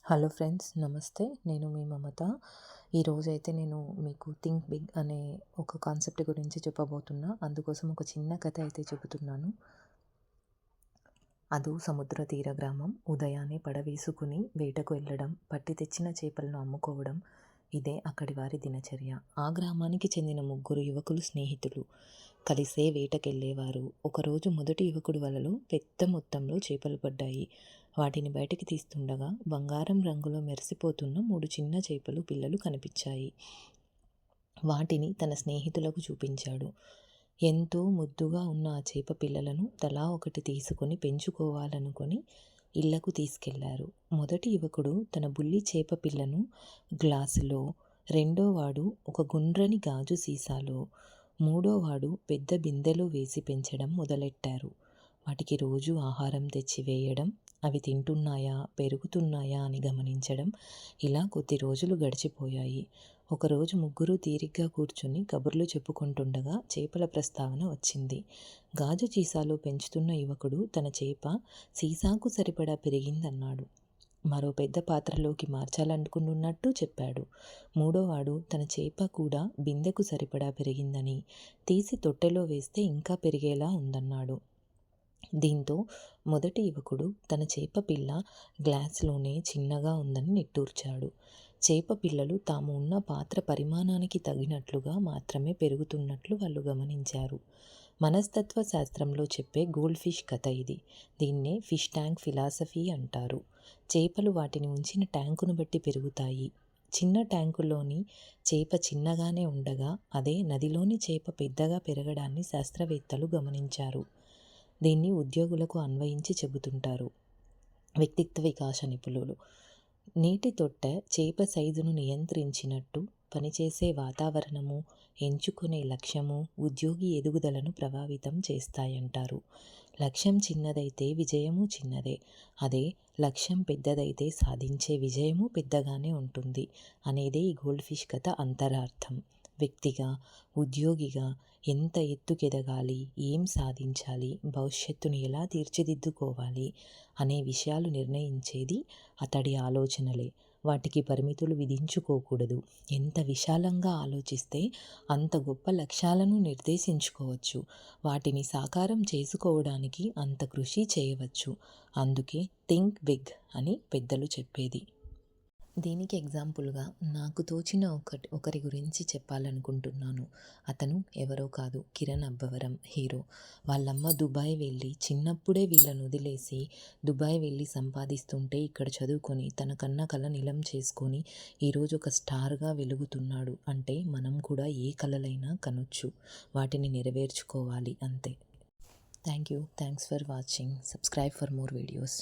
Hello friends, నమస్తే. నేను మీ మమత. ఈరోజైతే నేను మీకు థింక్ బిగ్ అనే ఒక కాన్సెప్ట్ గురించి చెప్పబోతున్నా. అందుకోసం ఒక చిన్న కథ అయితే చెబుతున్నాను. అదు సముద్ర తీర గ్రామం. ఉదయాన్నే పడవేసుకుని వేటకు వెళ్ళడం, పట్టి తెచ్చిన చేపలను అమ్ముకోవడం, ఇదే అక్కడి వారి దినచర్య. ఆ గ్రామానికి చెందిన ముగ్గురు యువకులు స్నేహితులు కలిసే వేటకెళ్ళేవారు. ఒకరోజు మొదటి యువకుడి వలలో పెద్ద మొత్తంలో చేపలు పడ్డాయి. వాటిని బయటికి తీస్తుండగా బంగారం రంగులో మెరిసిపోతున్న 3 చిన్న చేపలు పిల్లలు కనిపించాయి. వాటిని తన స్నేహితులకు చూపించాడు. ఎంతో ముద్దుగా ఉన్న ఆ చేప పిల్లలను తలా ఒకటి తీసుకొని పెంచుకోవాలనుకొని ఇళ్లకు తీసుకెళ్లారు. మొదటి యువకుడు తన బుల్లి చేప పిల్లను గ్లాసులో, రెండోవాడు ఒక గుండ్రని గాజు సీసాలో, మూడోవాడు పెద్ద బిందెలో వేసి పెంచడం మొదలెట్టారు. వాటికి రోజు ఆహారం తెచ్చి వేయడం, అవి తింటున్నాయా, పెరుగుతున్నాయా అని గమనించడం, ఇలా కొద్ది రోజులు గడిచిపోయాయి. ఒకరోజు ముగ్గురు తీరిగ్గా కూర్చుని కబుర్లు చెప్పుకుంటుండగా చేపల ప్రస్తావన వచ్చింది. గాజు సీసాలో పెంచుతున్న యువకుడు తన చేప సీసాకు సరిపడా పెరిగిందన్నాడు. మరో పెద్ద పాత్రలోకి మార్చాలనుకున్నట్టు చెప్పాడు. మూడోవాడు తన చేప కూడా బిందెకు సరిపడా పెరిగిందని, తీసి తొట్టెలో వేస్తే ఇంకా పెరిగేలా ఉందన్నాడు. దీంతో మొదటి యువకుడు తన చేప పిల్ల గ్లాసులోనే చిన్నగా ఉందని నిట్టూర్చాడు. చేప పిల్లలు తాము ఉన్న పాత్ర పరిమాణానికి తగినట్లుగా మాత్రమే పెరుగుతున్నట్లు వాళ్ళు గమనించారు. మనస్తత్వ శాస్త్రంలో చెప్పే గోల్డ్ ఫిష్ కథ ఇది. దీన్నే ఫిష్ ట్యాంక్ ఫిలాసఫీ అంటారు. చేపలు వాటిని ఉంచిన ట్యాంకును బట్టి పెరుగుతాయి. చిన్న ట్యాంకులోని చేప చిన్నగానే ఉండగా, అదే నదిలోని చేప పెద్దగా పెరగడాన్ని శాస్త్రవేత్తలు గమనించారు. దీన్ని ఉద్యోగులకు అన్వయించి చెబుతుంటారు వ్యక్తిత్వ వికాస నిపుణులు. నీటి తొట్టె చేప సైజును నియంత్రించినట్టు పనిచేసే వాతావరణము, ఎంచుకునే లక్ష్యము ఉద్యోగి ఎదుగుదలను ప్రభావితం చేస్తాయంటారు. లక్ష్యం చిన్నదైతే విజయము చిన్నదే. అదే లక్ష్యం పెద్దదైతే సాధించే విజయము పెద్దగానే ఉంటుంది అనేదే ఈ గోల్డ్ ఫిష్ కథ అంతరార్థం. వ్యక్తిగా, ఉద్యోగిగా ఎంత ఎత్తుకెదగాలి, ఏం సాధించాలి, భవిష్యత్తును ఎలా తీర్చిదిద్దుకోవాలి అనే విషయాలు నిర్ణయించేది అతడి ఆలోచనలే. వాటికి పరిమితులు విధించుకోకూడదు. ఎంత విశాలంగా ఆలోచిస్తే అంత గొప్ప లక్ష్యాలను నిర్దేశించుకోవచ్చు. వాటిని సాకారం చేసుకోవడానికి అంత కృషి చేయవచ్చు. అందుకే థింక్ బిగ్ అని పెద్దలు చెప్పేది. దీనికి ఎగ్జాంపుల్గా నాకు తోచిన ఒకరి గురించి చెప్పాలనుకుంటున్నాను. అతను ఎవరో కాదు, కిరణ్ అబ్బవరం, హీరో. వాళ్ళమ్మ దుబాయ్ వెళ్ళి చిన్నప్పుడే వీళ్ళను వదిలేసి దుబాయ్ వెళ్ళి సంపాదిస్తుంటే ఇక్కడ చదువుకొని తన కన్న కల నిలం చేసుకొని ఈరోజు ఒక స్టార్గా వెలుగుతున్నాడు. అంటే మనం కూడా ఏ కలలైనా కనొచ్చు, వాటిని నెరవేర్చుకోవాలి అంతే. Thanks for watching. Subscribe for more videos.